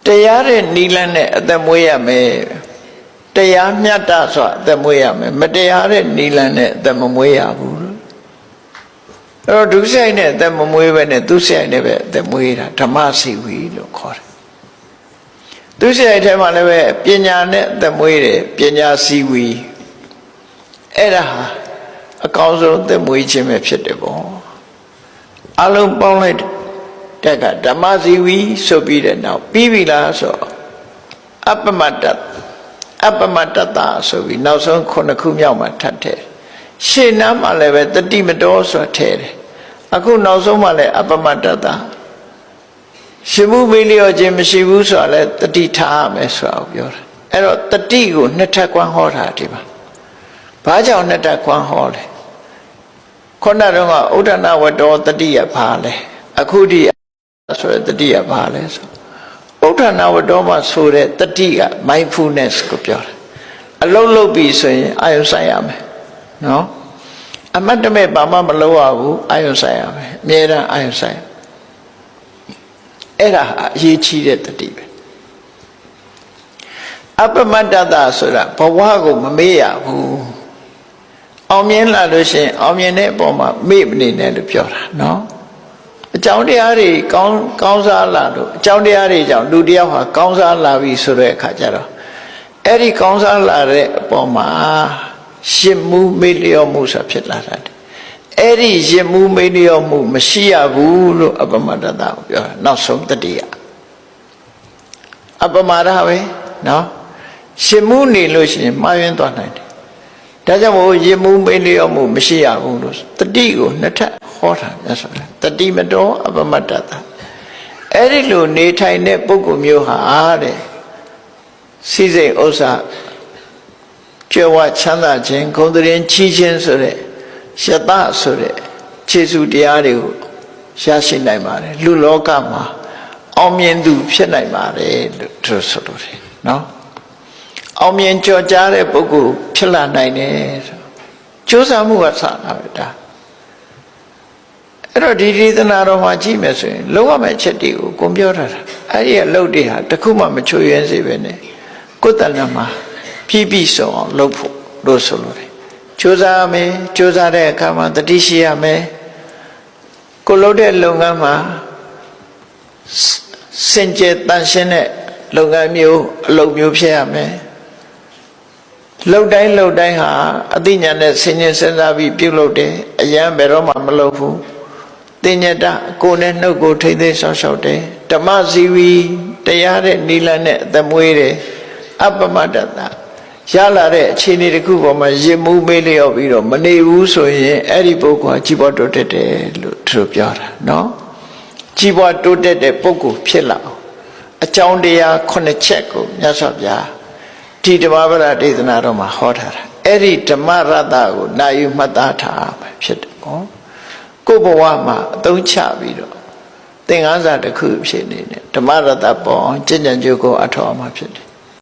တရားတဲ့နိလန်းနဲ့အသက်မွေးရမယ်တရားမျှတစွာအသက်မွေးရမယ်မတရားတဲ့နိလန်းနဲ့အသက်မမွေးရဘူးအဲ့တော့ဒုစရိုက်နဲ့အသက်မမွေးပဲနဲ့သူစရိုက်နဲ့ပဲအသက်မွေးတာဓမ္မစီဝီလို့ခေါ်တယ်သူစရိုက်ထဲမှာလည်းပဲပညာနဲ့အသက်မွေးတယ်ပညာစီဝီအဲ့ဒါဟာအကောင်းဆုံးအသက်မွေးခြင်းပဲဖြစ်တယ်ပေါ့အလုံးပေါင်းလိုက်တက်ကဓမ္မစီဝီဆိုပြီးတဲ့နောက်ပြီးပြီလားဆိုအပ္ပမတ္တတာဆိုပြီးနောက်ဆုံး9ခုမြောက်မှာထပ်တယ်ရှေ့နားမှာလည်းပဲတတိမတော်ဆိုထည့်တယ်အခုနောက်ဆုံးမှာလည်းအပ္ပမတ္တရှိမှုမေးလျော့ခြင်းမရှိဘူးဆိုတာလည်းတတိထားရမယ်ဆိုတာကိုပြောတာအဲ့တော့တတိကိုနှစ်ထပ်ကွမ်းဟောတာဒီမှာဘာကြောင့်နှစ်ထပ်ကွမ်းဟောလဲခုနကတော့ဥဒ္ဒနာဝတ္တောတတိယဘာလဲအခုဒီဆိုတဲ့တတိယဘာလဲဆိုဥဒ္ဒနာဝတ္တောမှာဆိုတဲ့တတိက mindfulness ကိုပြောတာအလုံးလုံးပြီဆိုရင်အာယုဆိုင်ရမယ်နော်အမတ်တမဲ့ဘာမှမလုပ်ရဘူးအာယုဆိုင်ရမယ်အမြဲတမ်းအာယုဆိုင်အဲ့ဒါအရေးကြီးတဲ့တတိပဲအပ္ပမတ္တတာဆိုတာဘဝကိုမမေ့ရဘူးအောင်မြင်လာလို့ရှိရင်အောင်မြင်တဲ့အပေါ်မှာမေ့မနေနဲ့လို့ပြောတာနော်အကြောင်းတရားတွေကောင်းစားလာလို့အကြောင်းတရားတွေကြောင့်လူတယောက်ဟာကောင်းစားလာပြီဆိုတဲ့အခါကျတော့အဲ့ဒီကောင်းစားလာတဲ့အပေါ်မှာရှင်းမှုမေ့လျော့မှုဆိုဖြစ်လာတာအဲ့ဒီရှင်းမှုမေ့လျော့မှုမရှိရဘူးလို့အပ္ပမတ္တတာကိုပြောတာနောက်ဆုံးတတိယအပ္ပမရပဲနော်ရှင်းမှုနေလို့ရှိရင်မှားယွင်းသွားနိုင်တယ်ဒါကြောင့်မို့ရှင်းမှုမေ့လျော့မှုမရှိရဘူးလို့တတိကိုနှစ်ထပ်ဟောတာမြတ်စွာဘုရားတတိမတော်အပ္ပမတ္တတာအဲ့ဒီလိုနေထိုင်တဲ့ပုဂ္ဂိုလ်မျိုးဟာတဲ့စိစိတ်ဥစ္စာကြွယ်ဝချမ်းသာခြင်းဂုဏ်သတင်းချီးခြင်းဆိုတဲ့ယတဆိုတဲ့ခြေဆုတရားတွေကိုရရှိနိုင်ပါတယ်လူလောကမှာအောင်မြင်သူဖြစ်နိုင်ပါတယ်လို့သူဆိုလို့တယ်နော်အောင်မြင်ကြော်ကြားတဲ့ပုဂ္ဂိုလ်ဖြစ်လာနိုင်တယ်ဆိုကြိုးစားမှုကစတာပဲဒါအဲ့တော့ဒီဒေသနာတော်မှာကြည့်မယ်ဆိုရင်လုံးဝမဲ့ချက်တွေကိုကိုပြောထားတာအဲ့ဒီအလုပ်တွေဟာတခုမှမချွေရင်းစေပဲနဲ့ကိုယ်တဏ္ဍာမှာပြည့်ပြည့်စုံအောင်လုပ်ဖို့လို့ဆိုလို့တယ်ကြိုးစားမယ်ကြိုးစားတဲ့အခါမှာတတိရှိရမယ်ကိုလုပ်တဲ့လုပ်ငန်းမှာစင်ကြယ်တန်ရှင်းတဲ့လုပ်ငန်းမျိုးအလုပ်မျိုးဖြစ်ရမယ်လုပ်တိုင်းဟာအသိဉာဏ်နဲ့ဆင်ခြင်စဉ်းစားပြီးပြုလုပ်တယ်အရန်ဘယ်တော့မှမလုပ်ဘူးတင်ညတကိုယ်နဲ့နှုတ်ကိုထိမ့်သိမ်းဆောက်ရှောက်တယ်ဓမ္မဇီဝီတရားတဲ့နိလန်းနဲ့အသက်မွေးတယ်အပ္ပမတ္တတာရလာတဲ့အခြေအနေတစ်ခုပေါ်မှာရင်မှုမေးလျော့ပြီးတော့မနေဘူးဆိုရင်အဲ့ဒီပုဂ္ဂိုလ်ကကြီးပွားတိုးတက်တယ်လို့သူတို့ပြောတာနော်ကြီးပွားတိုးတက်တဲ့ပုဂ္ဂိုလ်ဖြစ်လာအောင်အကြောင်းတရား9ချက်ကိုမြတ်စွာဘုရားဒီဓမ္မပဒဒေသနာတော်မှာဟောထားတာအဲ့ဒီဓမ္မရတ္တကိုနာယူမှတ်သားထားမှာဖြစ်တယ်နော်ကိုယ်ဘဝမှာအသုံးချပြီးတော့သင်္ကန်းစာတစ်ခုဖြစ်နေတဲ့ဓမ္မရတ္တပေါ်ကျင့်ကြံကြိုးကိုအထောက်အမှာဖြစ်တယ်